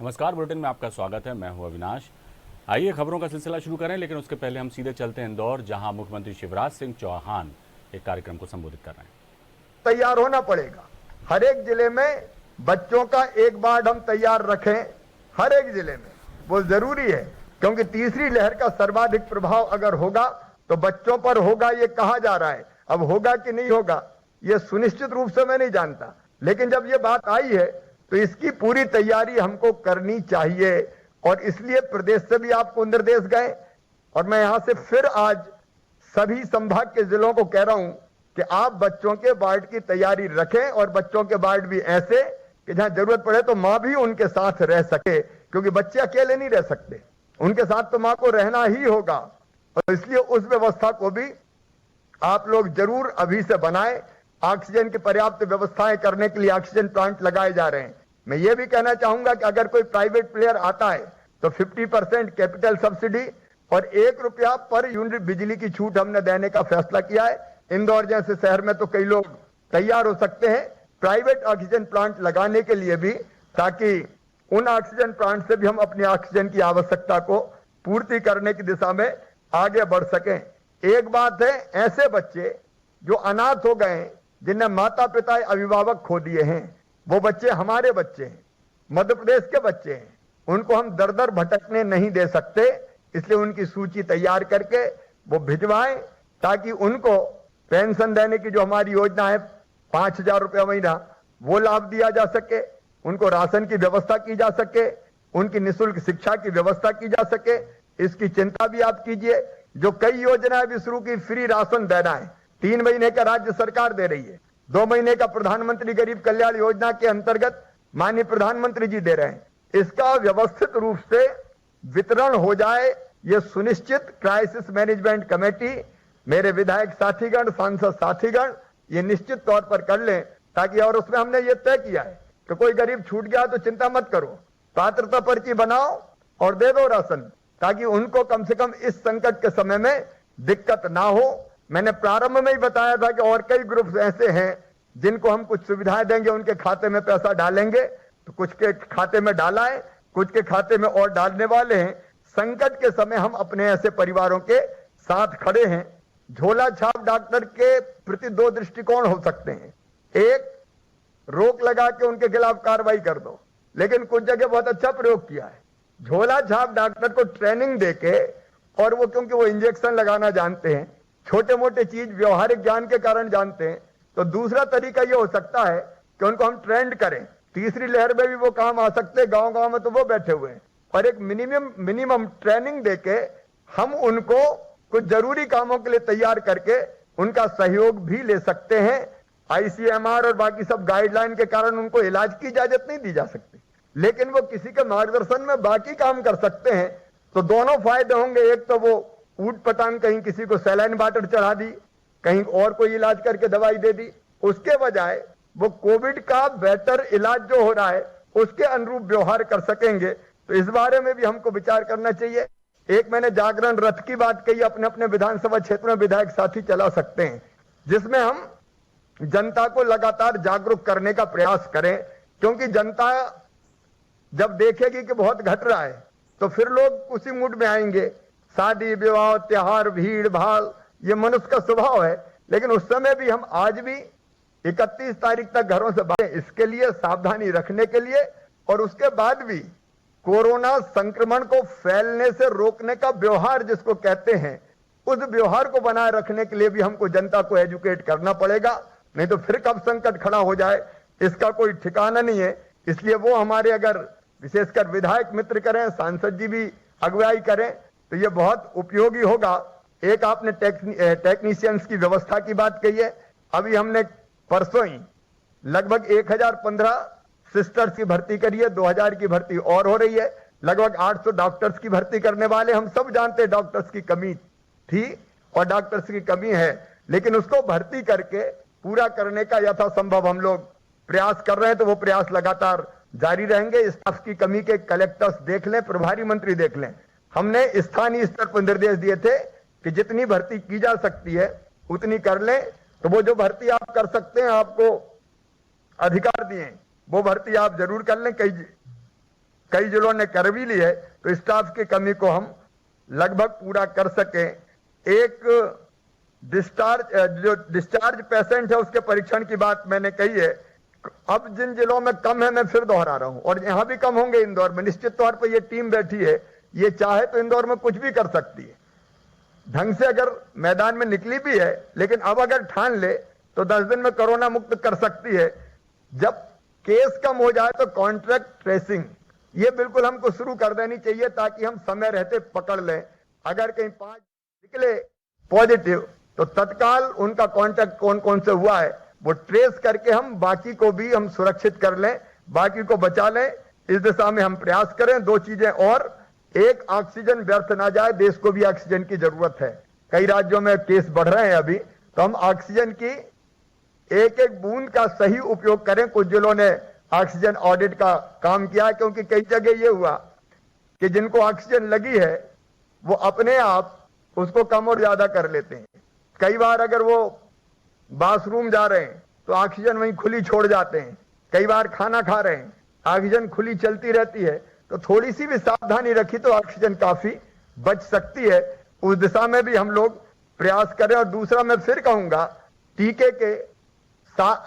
नमस्कार, बुलेटिन में आपका स्वागत है। मैं हूं अविनाश। आइए खबरों का सिलसिला शुरू करें, लेकिन उसके पहले हम सीधे चलते हैं इंदौर, जहां मुख्यमंत्री शिवराज सिंह चौहान एक कार्यक्रम को संबोधित कर रहे हैं। तैयार होना पड़ेगा। हर एक जिले में बच्चों का एक वार्ड हम तैयार रखें, हर एक जिले में। वो जरूरी है, क्योंकि तीसरी लहर का सर्वाधिक प्रभाव अगर होगा तो बच्चों पर होगा, ये कहा जा रहा है। अब होगा कि नहीं होगा ये सुनिश्चित रूप से मैं नहीं जानता, लेकिन जब ये बात आई है तो इसकी पूरी तैयारी हमको करनी चाहिए। और इसलिए प्रदेश से भी आपको निर्देश गए, और मैं यहां से फिर आज सभी संभाग के जिलों को कह रहा हूं कि आप बच्चों के वार्ड की तैयारी रखें, और बच्चों के वार्ड भी ऐसे कि जहां जरूरत पड़े तो मां भी उनके साथ रह सके, क्योंकि बच्चे अकेले नहीं रह सकते, उनके साथ तो मां को रहना ही होगा। और इसलिए उस व्यवस्था को भी आप लोग जरूर अभी से बनाएं। ऑक्सीजन की पर्याप्त व्यवस्थाएं करने के लिए ऑक्सीजन प्लांट लगाए जा रहे हैं। मैं ये भी कहना चाहूंगा कि अगर कोई प्राइवेट प्लेयर आता है तो 50% कैपिटल सब्सिडी और ₹1 पर यूनिट बिजली की छूट हमने देने का फैसला किया है। इंदौर जैसे शहर में तो कई लोग तैयार हो सकते हैं प्राइवेट ऑक्सीजन प्लांट लगाने के लिए भी, ताकि उन ऑक्सीजन प्लांट से भी हम अपनी ऑक्सीजन की आवश्यकता को पूर्ति करने की दिशा में आगे बढ़ सकें। एक बात है, ऐसे बच्चे जो अनाथ हो गए, जिन्हें माता पिता अभिभावक खो दिए हैं, वो बच्चे हमारे बच्चे हैं, मध्य प्रदेश के बच्चे हैं, उनको हम दर दर भटकने नहीं दे सकते। इसलिए उनकी सूची तैयार करके वो भिजवाएं, ताकि उनको पेंशन देने की जो हमारी योजना है 5,000 रुपया महीना, वो लाभ दिया जा सके, उनको राशन की व्यवस्था की जा सके, उनकी निःशुल्क शिक्षा की व्यवस्था की जा सके। इसकी चिंता भी आप कीजिए। जो कई योजनाएं भी शुरू की, फ्री राशन देना है, 3 महीने का राज्य सरकार दे रही है, 2 महीने का प्रधानमंत्री गरीब कल्याण योजना के अंतर्गत माननीय प्रधानमंत्री जी दे रहे हैं। इसका व्यवस्थित रूप से वितरण हो जाए, ये सुनिश्चित क्राइसिस मैनेजमेंट कमेटी, मेरे विधायक साथीगण, सांसद साथीगण ये निश्चित तौर पर कर लें, ताकि, और उसमें हमने ये तय किया है कि कोई गरीब छूट गया तो चिंता मत करो, पात्रता पर्ची बनाओ और दे दो राशन, ताकि उनको कम से कम इस संकट के समय में दिक्कत ना हो। मैंने प्रारंभ में ही बताया था कि और कई ग्रुप ऐसे हैं जिनको हम कुछ सुविधाएं देंगे, उनके खाते में पैसा डालेंगे, तो कुछ के खाते में डाला है, कुछ के खाते में और डालने वाले हैं। संकट के समय हम अपने ऐसे परिवारों के साथ खड़े हैं। झोला छाप डॉक्टर के प्रति 2 दृष्टिकोण हो सकते हैं। एक, रोक लगा के उनके खिलाफ कार्रवाई कर दो, लेकिन कुछ जगह बहुत अच्छा प्रयोग किया है, झोला छाप डॉक्टर को ट्रेनिंग देके, और वो क्योंकि वो इंजेक्शन लगाना जानते हैं, छोटे मोटे चीज व्यवहारिक ज्ञान के कारण जानते हैं, तो दूसरा तरीका ये हो सकता है कि उनको हम ट्रेंड करें। तीसरी लहर में भी वो काम आ सकते हैं, गांव गांव में तो वो बैठे हुए हैं, और एक मिनिमम ट्रेनिंग देके हम उनको कुछ जरूरी कामों के लिए तैयार करके उनका सहयोग भी ले सकते हैं। ICMR और बाकी सब गाइडलाइन के कारण उनको इलाज की इजाजत नहीं दी जा सकती, लेकिन वो किसी के मार्गदर्शन में बाकी काम कर सकते हैं। तो दोनों फायदे होंगे। एक तो वो ऊट पटांग कहीं किसी को सैलाइन वाटर चढ़ा दी, कहीं और कोई इलाज करके दवाई दे दी, उसके बजाय वो कोविड का बेहतर इलाज जो हो रहा है उसके अनुरूप व्यवहार कर सकेंगे। तो इस बारे में भी हमको विचार करना चाहिए। एक मैंने जागरण रथ की बात कही, अपने अपने विधानसभा क्षेत्र में विधायक साथी चला सकते हैं, जिसमें हम जनता को लगातार जागरूक करने का प्रयास करें, क्योंकि जनता जब देखेगी कि बहुत घट रहा है तो फिर लोग उसी मूड में आएंगे। शादी विवाह त्योहार भीड़ भाड़ ये मनुष्य का स्वभाव है, लेकिन उस समय भी हम आज भी 31 तारीख तक घरों से बाहर, इसके लिए सावधानी रखने के लिए, और उसके बाद भी कोरोना संक्रमण को फैलने से रोकने का व्यवहार जिसको कहते हैं, उस व्यवहार को बनाए रखने के लिए भी हमको जनता को एजुकेट करना पड़ेगा, नहीं तो फिर कब संकट खड़ा हो जाए इसका कोई ठिकाना नहीं है। इसलिए वो हमारे अगर विशेषकर विधायक मित्र करें, सांसद जी भी अगुवाई करें तो ये बहुत उपयोगी होगा। एक आपने टेक्नीशियंस की व्यवस्था की बात कही है। अभी हमने परसों ही लगभग 1015 सिस्टर्स की भर्ती करी है, 2000 की भर्ती और हो रही है, लगभग 800 डॉक्टर्स की भर्ती करने वाले। हम सब जानते हैं डॉक्टर्स की कमी थी और डॉक्टर्स की कमी है, लेकिन उसको भर्ती करके पूरा करने का यथासंभव हम लोग प्रयास कर रहे हैं। तो वो प्रयास लगातार जारी रहेंगे। स्टाफ की कमी के कलेक्टर्स देख लें, प्रभारी मंत्री देख लें। हमने स्थानीय स्तर पर निर्देश दिए थे कि जितनी भर्ती की जा सकती है उतनी कर लें। तो वो जो भर्ती आप कर सकते हैं, आपको अधिकार दिए, वो भर्ती आप जरूर कर लें। कई कई जिलों ने कर भी ली है, तो स्टाफ की कमी को हम लगभग पूरा कर सकें। एक जो डिस्चार्ज पेशेंट है उसके परीक्षण की बात मैंने कही है। अब जिन जिलों में कम है, मैं फिर दोहरा रहा हूं, और यहां भी कम होंगे इंदौर में, निश्चित तौर पर ये टीम बैठी है, ये चाहे तो इंदौर में कुछ भी कर सकती है, ढंग से अगर मैदान में निकली भी है, लेकिन अब अगर ठान ले तो 10 दिन में कोरोना मुक्त कर सकती है। जब केस कम हो जाए तो कॉन्ट्रैक्ट ट्रेसिंग ये बिल्कुल हमको शुरू कर देनी चाहिए, ताकि हम समय रहते पकड़ लें। अगर कहीं 5 निकले पॉजिटिव तो तत्काल उनका कॉन्टैक्ट कौन कौन से हुआ है वो ट्रेस करके हम बाकी को भी हम सुरक्षित कर लें, बाकी को बचा लें। इस दिशा में हम प्रयास करें। 2 चीजें और, एक, ऑक्सीजन व्यर्थ ना जाए, देश को भी ऑक्सीजन की जरूरत है। कई राज्यों में केस बढ़ रहे हैं अभी, तो हम ऑक्सीजन की एक एक बूंद का सही उपयोग करें। कुछ जिलों ने ऑक्सीजन ऑडिट का काम किया है, क्योंकि कई जगह ये हुआ कि जिनको ऑक्सीजन लगी है वो अपने आप उसको कम और ज्यादा कर लेते हैं। कई बार अगर वो बाथरूम जा रहे हैं तो ऑक्सीजन वहीं खुली छोड़ जाते हैं, कई बार खाना खा रहे हैं ऑक्सीजन खुली चलती रहती है। तो थोड़ी सी भी सावधानी रखी तो ऑक्सीजन काफी बच सकती है। उस दिशा में भी हम लोग प्रयास करें। और दूसरा, मैं फिर कहूंगा, टीके के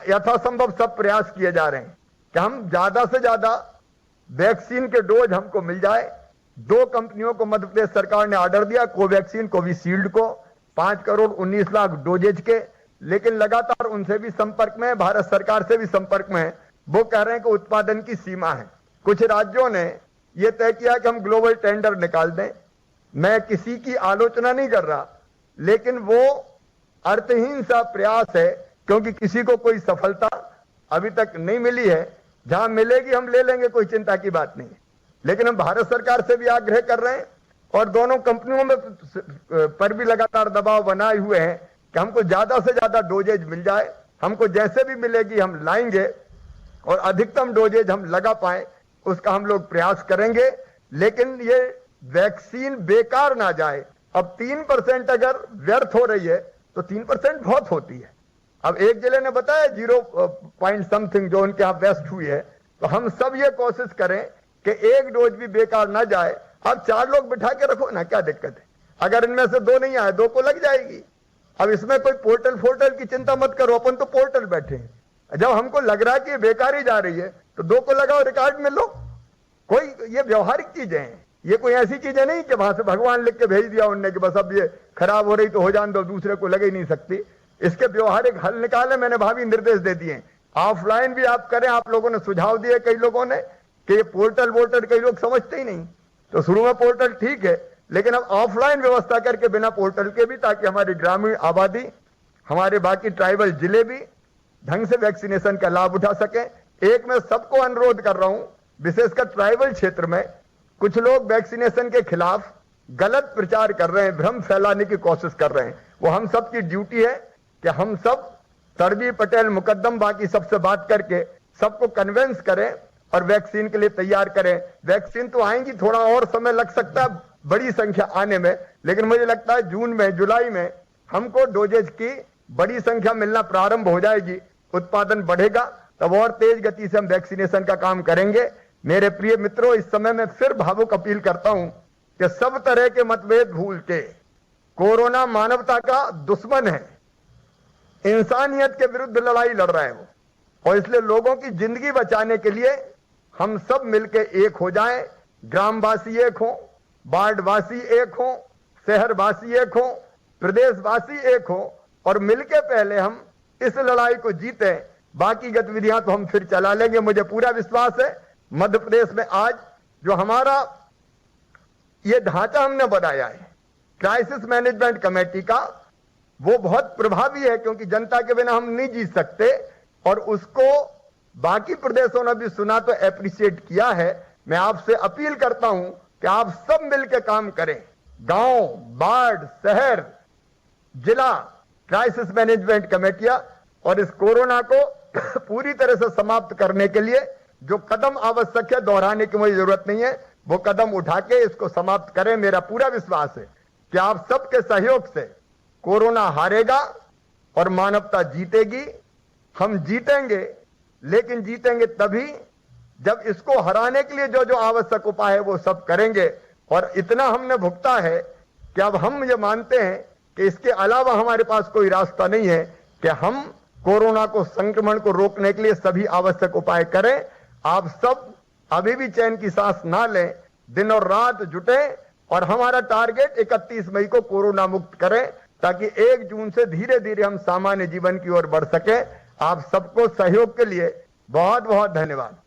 यथासंभव सब प्रयास किए जा रहे हैं कि हम ज्यादा से ज्यादा वैक्सीन के डोज हमको मिल जाए। 2 कंपनियों को मध्य प्रदेश सरकार ने ऑर्डर दिया, कोवैक्सीन, कोविशील्ड को 5 करोड़ 19 लाख डोजेज के, लेकिन लगातार उनसे भी संपर्क में है, भारत सरकार से भी संपर्क में है। वो कह रहे हैं कि उत्पादन की सीमा है। कुछ राज्यों ने यह तय किया कि हम ग्लोबल टेंडर निकाल दें। मैं किसी की आलोचना नहीं कर रहा, लेकिन वो अर्थहीन सा प्रयास है, क्योंकि किसी को कोई सफलता अभी तक नहीं मिली है। जहां मिलेगी हम ले लेंगे, कोई चिंता की बात नहीं। लेकिन हम भारत सरकार से भी आग्रह कर रहे हैं और दोनों कंपनियों में पर भी लगातार दबाव बनाए हुए हैं कि हमको ज्यादा से ज्यादा डोजेज मिल जाए। हमको जैसे भी मिलेगी हम लाएंगे और अधिकतम डोजेज हम लगा पाए उसका हम लोग प्रयास करेंगे। लेकिन ये वैक्सीन बेकार ना जाए। अब 3% अगर व्यर्थ हो रही है तो 3% बहुत होती है। अब एक जिले ने बताया 0 जो उनके यहां वेस्ट हुई है, तो हम सब ये कोशिश करें कि एक डोज भी बेकार ना जाए। अब 4 लोग बिठा के रखो ना, क्या दिक्कत है? अगर इनमें से 2 नहीं आए, 2 को लग जाएगी। अब इसमें कोई पोर्टल की चिंता मत करो, अपन तो पोर्टल बैठे हैं। जब हमको लग रहा है कि ये बेकार ही जा रही है तो 2 को लगाओ, रिकॉर्ड में लो। कोई ये व्यवहारिक चीजें हैं, ये कोई ऐसी चीजें नहीं कि वहां से भगवान लिख के भेज दिया उनने कि बस अब ये खराब हो रही तो हो जान दो, दूसरे को लगे ही नहीं सकती। इसके व्यवहारिक हल निकाले, मैंने भावी निर्देश दे दिए। ऑफलाइन भी आप करें। आप लोगों ने सुझाव दिए कई लोगों ने कि ये पोर्टल कई लोग समझते ही नहीं। तो शुरू में पोर्टल ठीक है, लेकिन अब ऑफलाइन व्यवस्था करके बिना पोर्टल के भी, ताकि हमारी ग्रामीण आबादी, हमारे बाकी ट्राइबल जिले भी ढंग से वैक्सीनेशन का लाभ उठा सके। एक मैं सबको अनुरोध कर रहा हूं, विशेषकर ट्राइबल क्षेत्र में कुछ लोग वैक्सीनेशन के खिलाफ गलत प्रचार कर रहे हैं, भ्रम फैलाने की कोशिश कर रहे हैं। वो हम सब की ड्यूटी है कि हम सब तड़वी, पटेल, मुकद्दम, बाकी सबसे बात करके सबको कन्विंस करें और वैक्सीन के लिए तैयार करें। वैक्सीन तो आएंगी, थोड़ा और समय लग सकता है बड़ी संख्या आने में, लेकिन मुझे लगता है जून में, जुलाई में हमको डोजेज की बड़ी संख्या मिलना प्रारंभ हो जाएगी, उत्पादन बढ़ेगा, तब और तेज गति से हम वैक्सीनेशन का काम करेंगे। मेरे प्रिय मित्रों, इस समय मैं फिर भावुक अपील करता हूं कि सब तरह के मतभेद भूल के, कोरोना मानवता का दुश्मन है, इंसानियत के विरुद्ध लड़ाई लड़ रहा है वो, और इसलिए लोगों की जिंदगी बचाने के लिए हम सब मिलकर एक हो जाएं। ग्रामवासी एक हो, वार्डवासी एक हो, शहरवासी एक हो, प्रदेशवासी एक हो, और मिलकर पहले हम इस लड़ाई को जीतें। बाकी गतिविधियां तो हम फिर चला लेंगे। मुझे पूरा विश्वास है मध्य प्रदेश में आज जो हमारा ये ढांचा हमने बनाया है क्राइसिस मैनेजमेंट कमेटी का, वो बहुत प्रभावी है, क्योंकि जनता के बिना हम नहीं जीत सकते। और उसको बाकी प्रदेशों ने भी सुना तो एप्रिशिएट किया है। मैं आपसे अपील करता हूं कि आप सब मिलकर काम करें। गांव, वार्ड, शहर, जिला क्राइसिस मैनेजमेंट कमेटियां, और इस कोरोना को पूरी तरह से समाप्त करने के लिए जो कदम आवश्यक है, दोहराने की मुझे जरूरत नहीं है, वो कदम उठा के इसको समाप्त करें। मेरा पूरा विश्वास है कि आप सबके सहयोग से कोरोना हारेगा और मानवता जीतेगी। हम जीतेंगे, लेकिन जीतेंगे तभी जब इसको हराने के लिए जो जो आवश्यक उपाय है वो सब करेंगे। और इतना हमने भुगता है कि अब हम ये मानते हैं कि इसके अलावा हमारे पास कोई रास्ता नहीं है कि हम कोरोना को संक्रमण को रोकने के लिए सभी आवश्यक उपाय करें। आप सब अभी भी चैन की सांस ना लें, दिन और रात जुटे और हमारा टारगेट 31 मई को कोरोना मुक्त करें, ताकि 1 जून से धीरे धीरे हम सामान्य जीवन की ओर बढ़ सके। आप सबको सहयोग के लिए बहुत बहुत धन्यवाद।